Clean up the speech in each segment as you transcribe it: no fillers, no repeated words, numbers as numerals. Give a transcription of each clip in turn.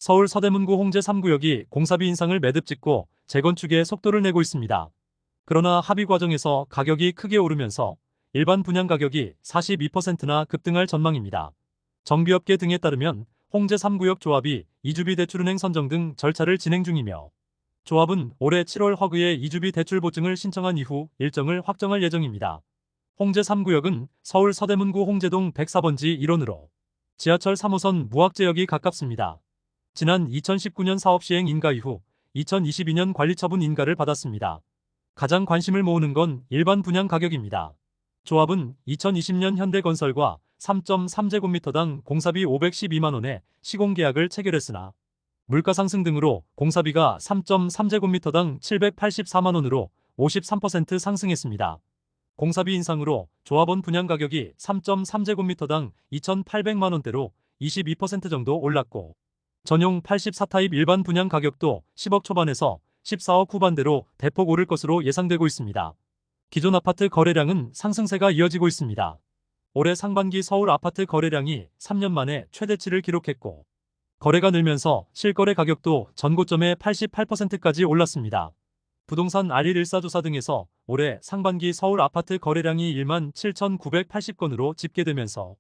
서울 서대문구 홍제 3구역이 공사비 인상을 매듭짓고 재건축에 속도를 내고 있습니다. 그러나 합의 과정에서 가격이 크게 오르면서 일반 분양 가격이 42%나 급등할 전망입니다. 정비업계 등에 따르면 홍제 3구역 조합이 이주비 대출은행 선정 등 절차를 진행 중이며 조합은 올해 7월 허그에 이주비 대출 보증을 신청한 이후 일정을 확정할 예정입니다. 홍제 3구역은 서울 서대문구 홍제동 104번지 1원으로 지하철 3호선 무학재역이 가깝습니다. 지난 2019년 사업 시행 인가 이후 2022년 관리처분 인가를 받았습니다. 가장 관심을 모으는 건 일반 분양 가격입니다. 조합은 2020년 현대건설과 3.3제곱미터당 공사비 512만원의 시공계약을 체결했으나 물가 상승 등으로 공사비가 3.3제곱미터당 784만원으로 53% 상승했습니다. 공사비 인상으로 조합원 분양 가격이 3.3제곱미터당 2,800만원대로 22% 정도 올랐고 전용 84타입 일반 분양 가격도 10억 초반에서 14억 후반대로 대폭 오를 것으로 예상되고 있습니다. 기존 아파트 거래량은 상승세가 이어지고 있습니다. 올해 상반기 서울 아파트 거래량이 3년 만에 최대치를 기록했고 거래가 늘면서 실거래 가격도 전고점의 88%까지 올랐습니다. 부동산 알릴14조사 등에서 올해 상반기 서울 아파트 거래량이 1만 7,980건으로 집계되면서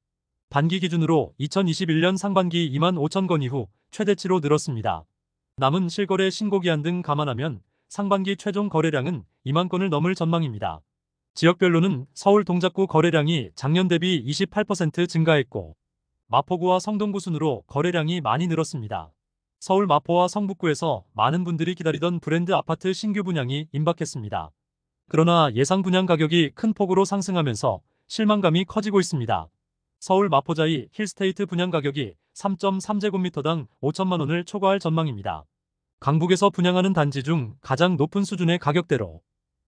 반기 기준으로 2021년 상반기 2만 5천 건 이후 최대치로 늘었습니다. 남은 실거래 신고기한 등 감안하면 상반기 최종 거래량은 2만 건을 넘을 전망입니다. 지역별로는 서울 동작구 거래량이 작년 대비 28% 증가했고 마포구와 성동구 순으로 거래량이 많이 늘었습니다. 서울 마포와 성북구에서 많은 분들이 기다리던 브랜드 아파트 신규 분양이 임박했습니다. 그러나 예상 분양 가격이 큰 폭으로 상승하면서 실망감이 커지고 있습니다. 서울 마포자이 힐스테이트 분양 가격이 3.3제곱미터당 5천만 원을 초과할 전망입니다. 강북에서 분양하는 단지 중 가장 높은 수준의 가격대로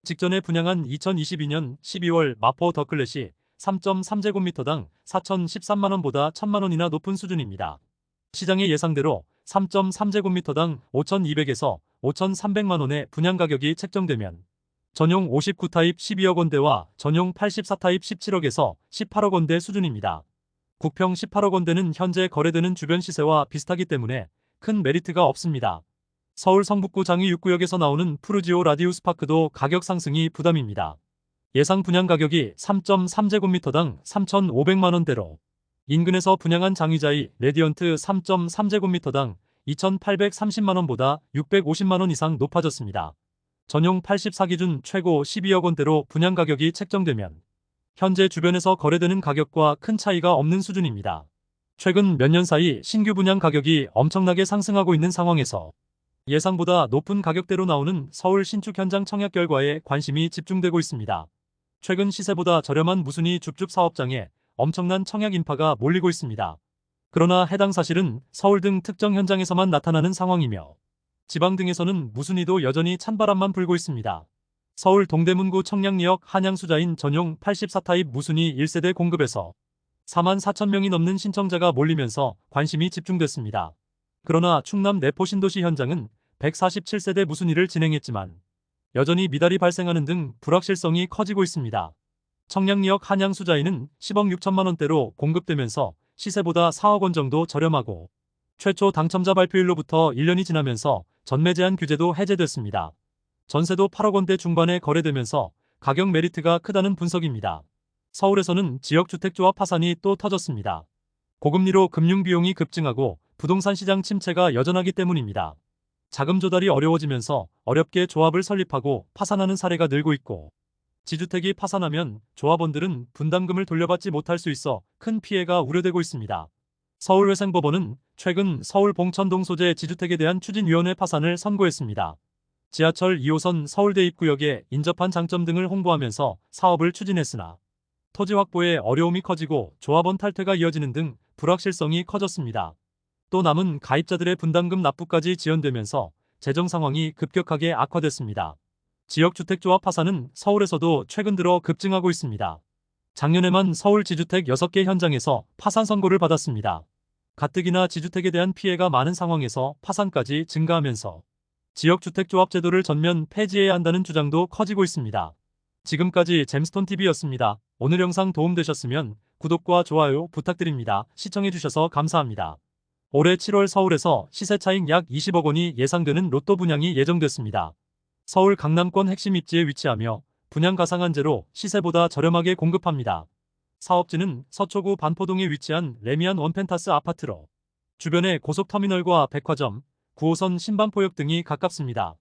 직전에 분양한 2022년 12월 마포 더클렛이 3.3제곱미터당 4,013만원보다 1,000만원이나 높은 수준입니다. 시장의 예상대로 3.3제곱미터당 5,200에서 5,300만원의 분양 가격이 책정되면 전용 59타입 12억 원대와 전용 84타입 17억에서 18억 원대 수준입니다. 국평 18억 원대는 현재 거래되는 주변 시세와 비슷하기 때문에 큰 메리트가 없습니다. 서울 성북구 장위 6구역에서 나오는 푸르지오 라디우스 파크도 가격 상승이 부담입니다. 예상 분양 가격이 3.3제곱미터당 3,500만원대로 인근에서 분양한 장위자이 레디언트 3.3제곱미터당 2,830만원보다 650만원 이상 높아졌습니다. 전용 84 기준 최고 12억 원대로 분양 가격이 책정되면 현재 주변에서 거래되는 가격과 큰 차이가 없는 수준입니다. 최근 몇 년 사이 신규 분양 가격이 엄청나게 상승하고 있는 상황에서 예상보다 높은 가격대로 나오는 서울 신축 현장 청약 결과에 관심이 집중되고 있습니다. 최근 시세보다 저렴한 무순위 줍줍 사업장에 엄청난 청약 인파가 몰리고 있습니다. 그러나 해당 사실은 서울 등 특정 현장에서만 나타나는 상황이며 지방 등에서는 무순위도 여전히 찬바람만 불고 있습니다. 서울 동대문구 청량리역 한양수자인 전용 84타입 무순위 1세대 공급에서 4만 4천 명이 넘는 신청자가 몰리면서 관심이 집중됐습니다. 그러나 충남 내포 신도시 현장은 147세대 무순위를 진행했지만 여전히 미달이 발생하는 등 불확실성이 커지고 있습니다. 청량리역 한양수자인은 10억 6천만 원대로 공급되면서 시세보다 4억 원 정도 저렴하고 최초 당첨자 발표일로부터 1년이 지나면서 전매 제한 규제도 해제됐습니다. 전세도 8억 원대 중반에 거래되면서 가격 메리트가 크다는 분석입니다. 서울에서는 지역주택조합 파산이 또 터졌습니다. 고금리로 금융비용이 급증하고 부동산 시장 침체가 여전하기 때문입니다. 자금 조달이 어려워지면서 어렵게 조합을 설립하고 파산하는 사례가 늘고 있고 지주택이 파산하면 조합원들은 분담금을 돌려받지 못할 수 있어 큰 피해가 우려되고 있습니다. 서울회생법원은 최근 서울 봉천동 소재 지주택에 대한 추진위원회 파산을 선고했습니다. 지하철 2호선 서울대 입구역에 인접한 장점 등을 홍보하면서 사업을 추진했으나 토지 확보에 어려움이 커지고 조합원 탈퇴가 이어지는 등 불확실성이 커졌습니다. 또 남은 가입자들의 분담금 납부까지 지연되면서 재정 상황이 급격하게 악화됐습니다. 지역주택조합 파산은 서울에서도 최근 들어 급증하고 있습니다. 작년에만 서울 지주택 6개 현장에서 파산 선고를 받았습니다. 가뜩이나 지주택에 대한 피해가 많은 상황에서 파산까지 증가하면서 지역주택조합 제도를 전면 폐지해야 한다는 주장도 커지고 있습니다. 지금까지 잼스톤TV였습니다. 오늘 영상 도움되셨으면 구독과 좋아요 부탁드립니다. 시청해주셔서 감사합니다. 올해 7월 서울에서 시세 차익 약 20억 원이 예상되는 로또 분양이 예정됐습니다. 서울 강남권 핵심 입지에 위치하며 분양 가상한제로 시세보다 저렴하게 공급합니다. 사업지는 서초구 반포동에 위치한 레미안 원펜타스 아파트로 주변에 고속터미널과 백화점, 9호선 신반포역 등이 가깝습니다.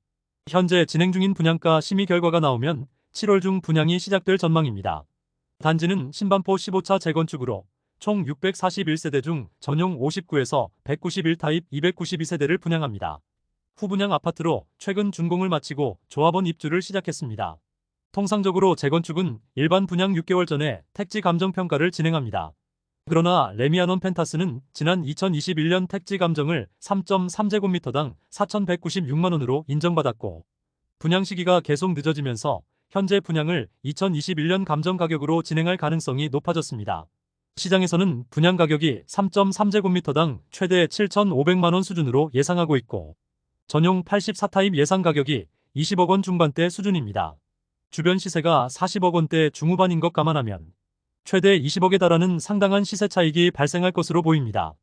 현재 진행 중인 분양가 심의 결과가 나오면 7월 중 분양이 시작될 전망입니다. 단지는 신반포 15차 재건축으로 총 641세대 중 전용 59에서 191타입 292세대를 분양합니다. 후분양 아파트로 최근 준공을 마치고 조합원 입주를 시작했습니다. 통상적으로 재건축은 일반 분양 6개월 전에 택지 감정 평가를 진행합니다. 그러나 레미안원 펜타스는 지난 2021년 택지 감정을 3.3제곱미터당 4,196만 원으로 인정받았고 분양 시기가 계속 늦어지면서 현재 분양을 2021년 감정 가격으로 진행할 가능성이 높아졌습니다. 시장에서는 분양 가격이 3.3제곱미터당 최대 7,500만 원 수준으로 예상하고 있고 전용 84타입 예상 가격이 20억 원 중반대 수준입니다. 주변 시세가 40억 원대 중후반인 것 감안하면 최대 20억에 달하는 상당한 시세 차익이 발생할 것으로 보입니다.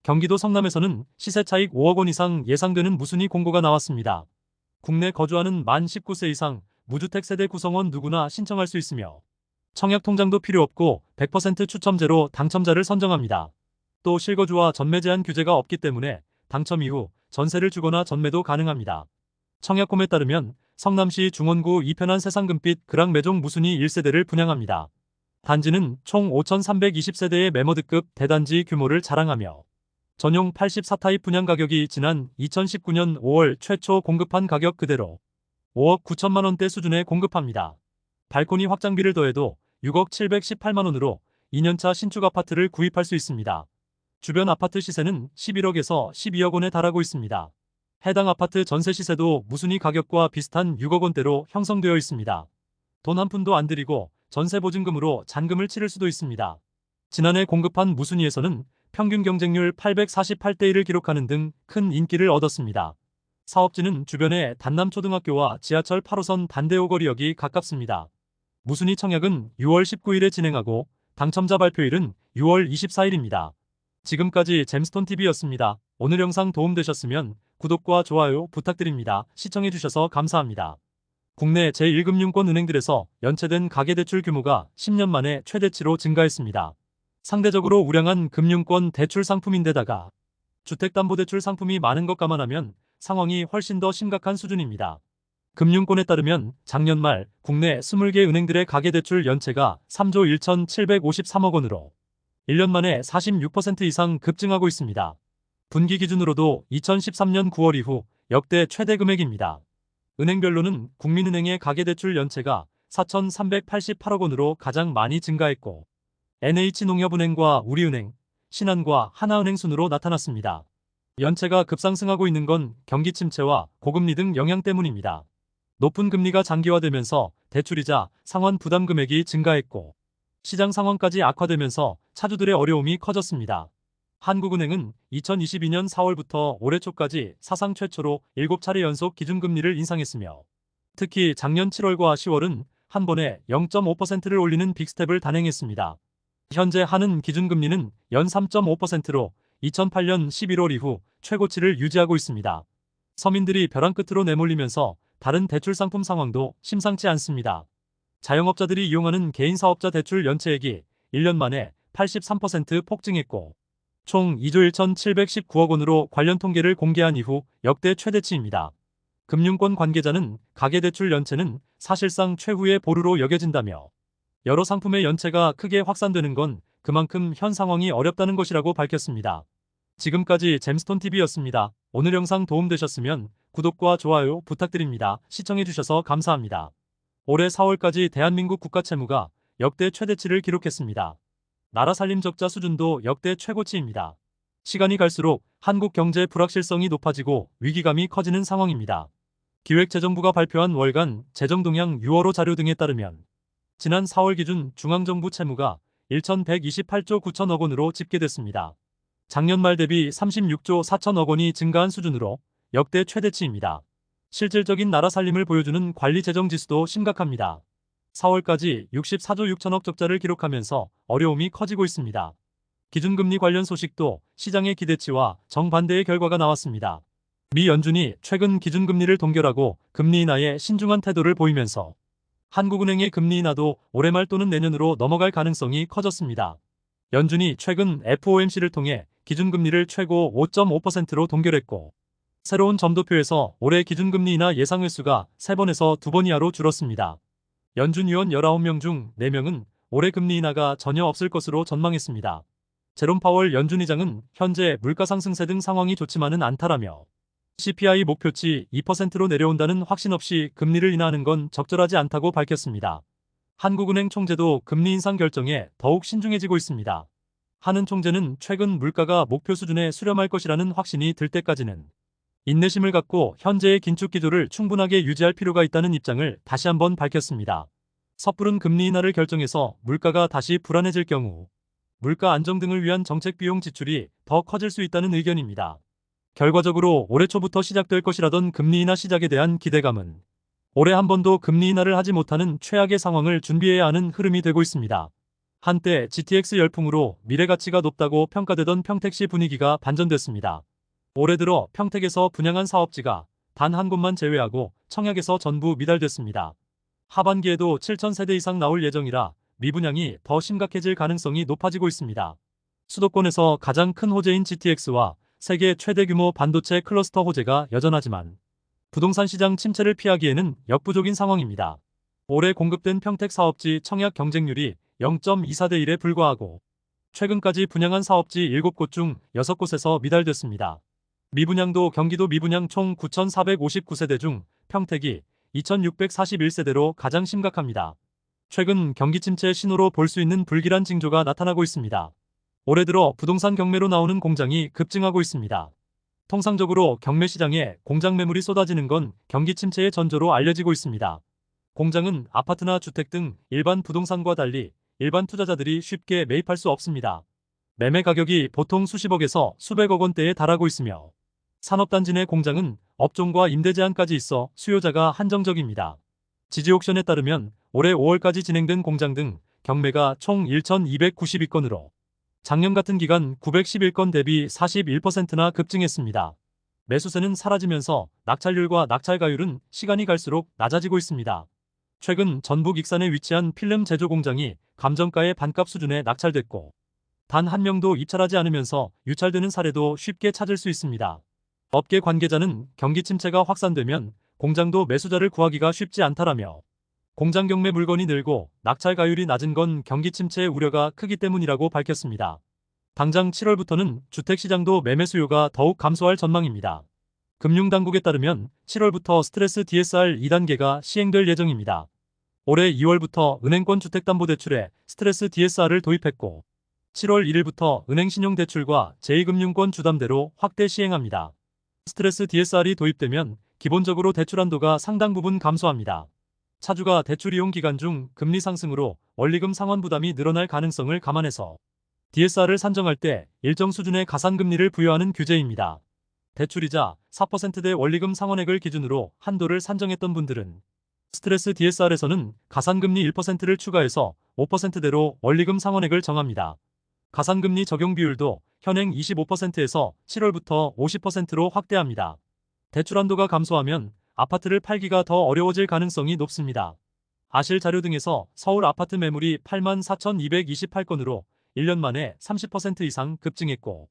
경기도 성남에서는 시세 차익 5억 원 이상 예상되는 무순위 공고가 나왔습니다. 국내 거주하는 만 19세 이상 무주택 세대 구성원 누구나 신청할 수 있으며 청약 통장도 필요 없고 100% 추첨제로 당첨자를 선정합니다. 또 실거주와 전매 제한 규제가 없기 때문에 당첨 이후 전세를 주거나 전매도 가능합니다. 청약홈에 따르면 성남시 중원구 이편한 세상금빛 그랑 매종 무순위 1세대를 분양합니다. 단지는 총 5,320세대의 매머드급 대단지 규모를 자랑하며 전용 84타입 분양 가격이 지난 2019년 5월 최초 공급한 가격 그대로 5억 9천만 원대 수준에 공급합니다. 발코니 확장비를 더해도 6억 718만 원으로 2년차 신축 아파트를 구입할 수 있습니다. 주변 아파트 시세는 11억에서 12억 원에 달하고 있습니다. 해당 아파트 전세 시세도 무순위 가격과 비슷한 6억 원대로 형성되어 있습니다. 돈 한 푼도 안 들이고 전세 보증금으로 잔금을 치를 수도 있습니다. 지난해 공급한 무순위에서는 평균 경쟁률 848대 1을 기록하는 등 큰 인기를 얻었습니다. 사업지는 주변에 단남초등학교와 지하철 8호선 반대오거리역이 가깝습니다. 무순위 청약은 6월 19일에 진행하고 당첨자 발표일은 6월 24일입니다. 지금까지 잼스톤TV였습니다. 오늘 영상 도움되셨으면 구독과 좋아요 부탁드립니다. 시청해주셔서 감사합니다. 국내 제1금융권 은행들에서 연체된 가계대출 규모가 10년 만에 최대치로 증가했습니다. 상대적으로 우량한 금융권 대출 상품인데다가 주택담보대출 상품이 많은 것 감안하면 상황이 훨씬 더 심각한 수준입니다. 금융권에 따르면 작년 말 국내 20개 은행들의 가계대출 연체가 3조 1,753억 원으로 1년 만에 46% 이상 급증하고 있습니다. 분기 기준으로도 2013년 9월 이후 역대 최대 금액입니다. 은행별로는 국민은행의 가계대출 연체가 4,388억 원으로 가장 많이 증가했고 NH농협은행과 우리은행, 신한과 하나은행 순으로 나타났습니다. 연체가 급상승하고 있는 건 경기 침체와 고금리 등 영향 때문입니다. 높은 금리가 장기화되면서 대출이자 상환 부담 금액이 증가했고 시장 상황까지 악화되면서 차주들의 어려움이 커졌습니다. 한국은행은 2022년 4월부터 올해 초까지 사상 최초로 7차례 연속 기준금리를 인상했으며 특히 작년 7월과 10월은 한 번에 0.5%를 올리는 빅스텝을 단행했습니다. 현재 한은 기준금리는 연 3.5%로 2008년 11월 이후 최고치를 유지하고 있습니다. 서민들이 벼랑 끝으로 내몰리면서 다른 대출 상품 상황도 심상치 않습니다. 자영업자들이 이용하는 개인사업자 대출 연체액이 1년 만에 83% 폭증했고 총 2조 1,719억 원으로 관련 통계를 공개한 이후 역대 최대치입니다. 금융권 관계자는 가계대출 연체는 사실상 최후의 보루로 여겨진다며 여러 상품의 연체가 크게 확산되는 건 그만큼 현 상황이 어렵다는 것이라고 밝혔습니다. 지금까지 잼스톤TV였습니다. 오늘 영상 도움되셨으면 구독과 좋아요 부탁드립니다. 시청해주셔서 감사합니다. 올해 4월까지 대한민국 국가채무가 역대 최대치를 기록했습니다. 나라 살림 적자 수준도 역대 최고치입니다. 시간이 갈수록 한국 경제 불확실성이 높아지고 위기감이 커지는 상황입니다. 기획재정부가 발표한 월간 재정동향 6월호 자료 등에 따르면 지난 4월 기준 중앙정부 채무가 1,128조 9천억 원으로 집계됐습니다. 작년 말 대비 36조 4천억 원이 증가한 수준으로 역대 최대치입니다. 실질적인 나라 살림을 보여주는 관리재정지수도 심각합니다. 4월까지 64조 6천억 적자를 기록하면서 어려움이 커지고 있습니다. 기준금리 관련 소식도 시장의 기대치와 정반대의 결과가 나왔습니다. 미 연준이 최근 기준금리를 동결하고 금리 인하에 신중한 태도를 보이면서 한국은행의 금리 인하도 올해 말 또는 내년으로 넘어갈 가능성이 커졌습니다. 연준이 최근 FOMC를 통해 기준금리를 최고 5.5%로 동결했고 새로운 점도표에서 올해 기준금리 인하 예상 횟수가 3번에서 2번 이하로 줄었습니다. 연준 위원 19명 중 4명은 올해 금리 인하가 전혀 없을 것으로 전망했습니다. 제롬 파월 연준 의장은 현재 물가 상승세 등 상황이 좋지만은 않다라며 CPI 목표치 2%로 내려온다는 확신 없이 금리를 인하하는 건 적절하지 않다고 밝혔습니다. 한국은행 총재도 금리 인상 결정에 더욱 신중해지고 있습니다. 한은 총재는 최근 물가가 목표 수준에 수렴할 것이라는 확신이 들 때까지는 인내심을 갖고 현재의 긴축 기조를 충분하게 유지할 필요가 있다는 입장을 다시 한번 밝혔습니다. 섣부른 금리 인하를 결정해서 물가가 다시 불안해질 경우 물가 안정 등을 위한 정책 비용 지출이 더 커질 수 있다는 의견입니다. 결과적으로 올해 초부터 시작될 것이라던 금리 인하 시작에 대한 기대감은 올해 한 번도 금리 인하를 하지 못하는 최악의 상황을 준비해야 하는 흐름이 되고 있습니다. 한때 GTX 열풍으로 미래 가치가 높다고 평가되던 평택시 분위기가 반전됐습니다. 올해 들어 평택에서 분양한 사업지가 단 한 곳만 제외하고 청약에서 전부 미달됐습니다. 하반기에도 7,000세대 이상 나올 예정이라 미분양이 더 심각해질 가능성이 높아지고 있습니다. 수도권에서 가장 큰 호재인 GTX와 세계 최대 규모 반도체 클러스터 호재가 여전하지만 부동산 시장 침체를 피하기에는 역부족인 상황입니다. 올해 공급된 평택 사업지 청약 경쟁률이 0.24대 1에 불과하고 최근까지 분양한 사업지 7곳 중 6곳에서 미달됐습니다. 미분양도 경기도 미분양 총 9,459세대 중 평택이 2,641세대로 가장 심각합니다. 최근 경기 침체 신호로 볼 수 있는 불길한 징조가 나타나고 있습니다. 올해 들어 부동산 경매로 나오는 공장이 급증하고 있습니다. 통상적으로 경매 시장에 공장 매물이 쏟아지는 건 경기 침체의 전조로 알려지고 있습니다. 공장은 아파트나 주택 등 일반 부동산과 달리 일반 투자자들이 쉽게 매입할 수 없습니다. 매매 가격이 보통 수십억에서 수백억 원대에 달하고 있으며 산업단지 내 공장은 업종과 임대 제한까지 있어 수요자가 한정적입니다. 지지옥션에 따르면 올해 5월까지 진행된 공장 등 경매가 총 1,292건으로 작년 같은 기간 911건 대비 41%나 급증했습니다. 매수세는 사라지면서 낙찰률과 낙찰가율은 시간이 갈수록 낮아지고 있습니다. 최근 전북 익산에 위치한 필름 제조 공장이 감정가의 반값 수준에 낙찰됐고 단 한 명도 입찰하지 않으면서 유찰되는 사례도 쉽게 찾을 수 있습니다. 업계 관계자는 경기 침체가 확산되면 공장도 매수자를 구하기가 쉽지 않다라며 공장 경매 물건이 늘고 낙찰 가율이 낮은 건 경기 침체의 우려가 크기 때문이라고 밝혔습니다. 당장 7월부터는 주택시장도 매매 수요가 더욱 감소할 전망입니다. 금융당국에 따르면 7월부터 스트레스 DSR 2단계가 시행될 예정입니다. 올해 2월부터 은행권 주택담보대출에 스트레스 DSR을 도입했고 7월 1일부터 은행신용대출과 제2금융권 주담대로 확대 시행합니다. 스트레스 DSR이 도입되면 기본적으로 대출 한도가 상당 부분 감소합니다. 차주가 대출 이용 기간 중 금리 상승으로 원리금 상환 부담이 늘어날 가능성을 감안해서 DSR을 산정할 때 일정 수준의 가산금리를 부여하는 규제입니다. 대출이자 4%대 원리금 상환액을 기준으로 한도를 산정했던 분들은 스트레스 DSR에서는 가산금리 1%를 추가해서 5%대로 원리금 상환액을 정합니다. 가산금리 적용 비율도 현행 25%에서 7월부터 50%로 확대합니다. 대출 한도가 감소하면 아파트를 팔기가 더 어려워질 가능성이 높습니다. 아실 자료 등에서 서울 아파트 매물이 84,228건으로 1년 만에 30% 이상 급증했고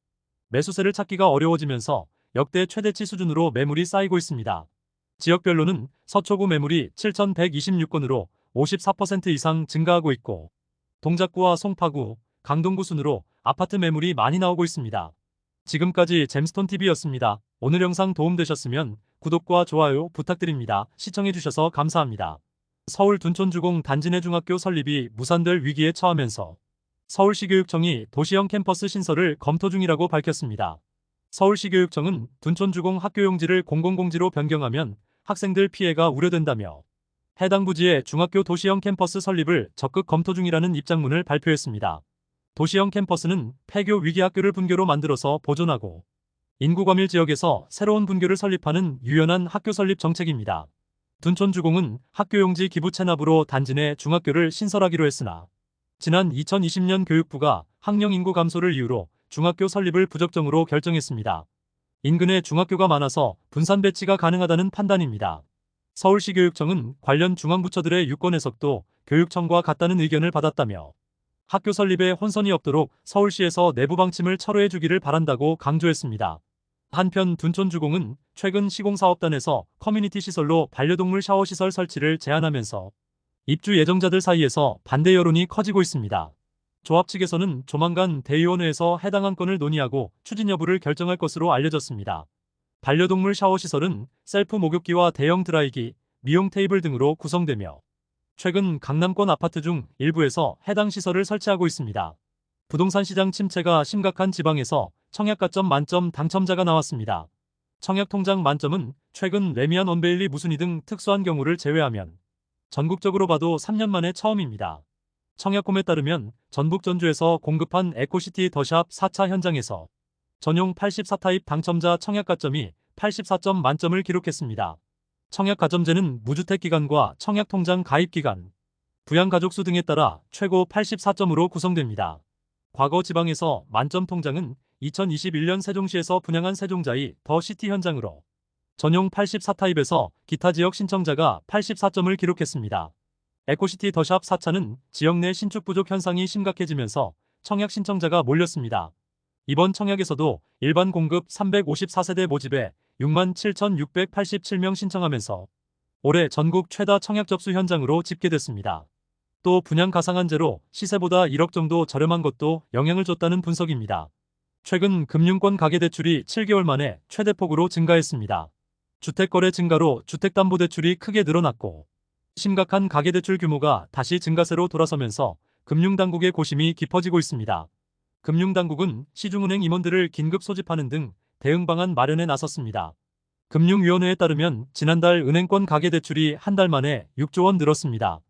매수세를 찾기가 어려워지면서 역대 최대치 수준으로 매물이 쌓이고 있습니다. 지역별로는 서초구 매물이 7,126건으로 54% 이상 증가하고 있고 동작구와 송파구, 강동구 순으로 아파트 매물이 많이 나오고 있습니다. 지금까지 잼스톤TV였습니다. 오늘 영상 도움되셨으면 구독과 좋아요 부탁드립니다. 시청해주셔서 감사합니다. 서울 둔촌주공 단지 내 중학교 설립이 무산될 위기에 처하면서 서울시교육청이 도시형 캠퍼스 신설을 검토 중이라고 밝혔습니다. 서울시교육청은 둔촌주공 학교용지를 공공공지로 변경하면 학생들 피해가 우려된다며 해당 부지에 중학교 도시형 캠퍼스 설립을 적극 검토 중이라는 입장문을 발표했습니다. 도시형 캠퍼스는 폐교 위기 학교를 분교로 만들어서 보존하고 인구 과밀 지역에서 새로운 분교를 설립하는 유연한 학교 설립 정책입니다. 둔촌주공은 학교용지 기부 체납으로 단지 내 중학교를 신설하기로 했으나 지난 2020년 교육부가 학령 인구 감소를 이유로 중학교 설립을 부적정으로 결정했습니다. 인근에 중학교가 많아서 분산 배치가 가능하다는 판단입니다. 서울시 교육청은 관련 중앙부처들의 유권 해석도 교육청과 같다는 의견을 받았다며 학교 설립에 혼선이 없도록 서울시에서 내부 방침을 철회해 주기를 바란다고 강조했습니다. 한편 둔촌주공은 최근 시공사업단에서 커뮤니티 시설로 반려동물 샤워시설 설치를 제안하면서 입주 예정자들 사이에서 반대 여론이 커지고 있습니다. 조합 측에서는 조만간 대의원회에서 해당 안건을 논의하고 추진 여부를 결정할 것으로 알려졌습니다. 반려동물 샤워시설은 셀프 목욕기와 대형 드라이기, 미용 테이블 등으로 구성되며 최근 강남권 아파트 중 일부에서 해당 시설을 설치하고 있습니다. 부동산 시장 침체가 심각한 지방에서 청약가점 만점 당첨자가 나왔습니다. 청약통장 만점은 최근 레미안 원베일리 무순위 등 특수한 경우를 제외하면 전국적으로 봐도 3년 만에 처음입니다. 청약홈에 따르면 전북 전주에서 공급한 에코시티 더샵 4차 현장에서 전용 84타입 당첨자 청약가점이 84점 만점을 기록했습니다. 청약가점제는 무주택기간과 청약통장 가입기간, 부양가족수 등에 따라 최고 84점으로 구성됩니다. 과거 지방에서 만점 통장은 2021년 세종시에서 분양한 세종자이 더 시티 현장으로 전용 84타입에서 기타 지역 신청자가 84점을 기록했습니다. 에코시티 더샵 4차는 지역 내 신축 부족 현상이 심각해지면서 청약 신청자가 몰렸습니다. 이번 청약에서도 일반 공급 354세대 모집에 67,687명 신청하면서 올해 전국 최다 청약 접수 현장으로 집계됐습니다. 또 분양 가상한제로 시세보다 1억 정도 저렴한 것도 영향을 줬다는 분석입니다. 최근 금융권 가계대출이 7개월 만에 최대폭으로 증가했습니다. 주택거래 증가로 주택담보대출이 크게 늘어났고 심각한 가계대출 규모가 다시 증가세로 돌아서면서 금융당국의 고심이 깊어지고 있습니다. 금융당국은 시중은행 임원들을 긴급 소집하는 등 대응 방안 마련에 나섰습니다. 금융위원회에 따르면 지난달 은행권 가계대출이 한 달 만에 6조 원 늘었습니다.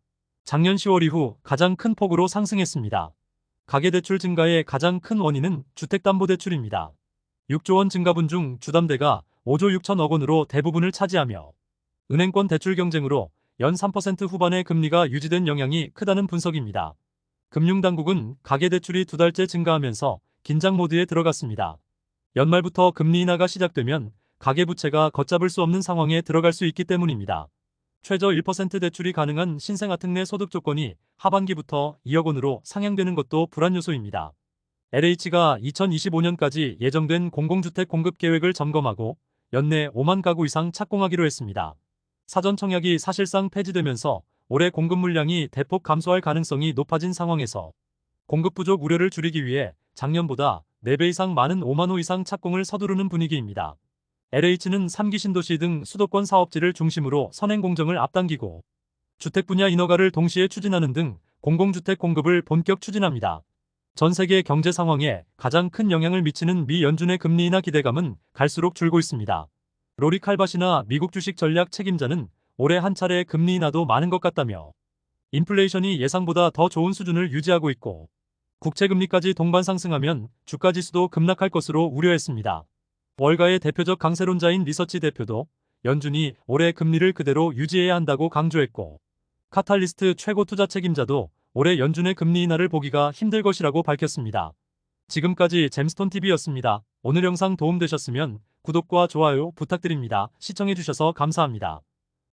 작년 10월 이후 가장 큰 폭으로 상승했습니다. 가계대출 증가의 가장 큰 원인은 주택담보대출입니다. 6조 원 증가분 중 주담대가 5조 6천억 원으로 대부분을 차지하며 은행권 대출 경쟁으로 연 3% 후반의 금리가 유지된 영향이 크다는 분석입니다. 금융당국은 가계대출이 2달째 증가하면서 긴장 모드에 들어갔습니다. 연말부터 금리 인하가 시작되면 가계부채가 걷잡을 수 없는 상황에 들어갈 수 있기 때문입니다. 최저 1% 대출이 가능한 신생아특례 소득 조건이 하반기부터 2억 원으로 상향되는 것도 불안 요소입니다. LH가 2025년까지 예정된 공공주택 공급 계획을 점검하고 연내 5만 가구 이상 착공하기로 했습니다. 사전 청약이 사실상 폐지되면서 올해 공급 물량이 대폭 감소할 가능성이 높아진 상황에서 공급 부족 우려를 줄이기 위해 작년보다 4배 이상 많은 5만 호 이상 착공을 서두르는 분위기입니다. LH는 3기 신도시 등 수도권 사업지를 중심으로 선행 공정을 앞당기고 주택 분야 인허가를 동시에 추진하는 등 공공주택 공급을 본격 추진합니다. 전 세계 경제 상황에 가장 큰 영향을 미치는 미 연준의 금리 인하 기대감은 갈수록 줄고 있습니다. 로리 칼바시나 미국 주식 전략 책임자는 올해 한 차례 금리 인하도 많은 것 같다며 인플레이션이 예상보다 더 좋은 수준을 유지하고 있고 국채금리까지 동반 상승하면 주가지수도 급락할 것으로 우려했습니다. 월가의 대표적 강세론자인 리서치 대표도 연준이 올해 금리를 그대로 유지해야 한다고 강조했고 카탈리스트 최고 투자 책임자도 올해 연준의 금리 인하를 보기가 힘들 것이라고 밝혔습니다. 지금까지 잼스톤TV였습니다. 오늘 영상 도움되셨으면 구독과 좋아요 부탁드립니다. 시청해주셔서 감사합니다.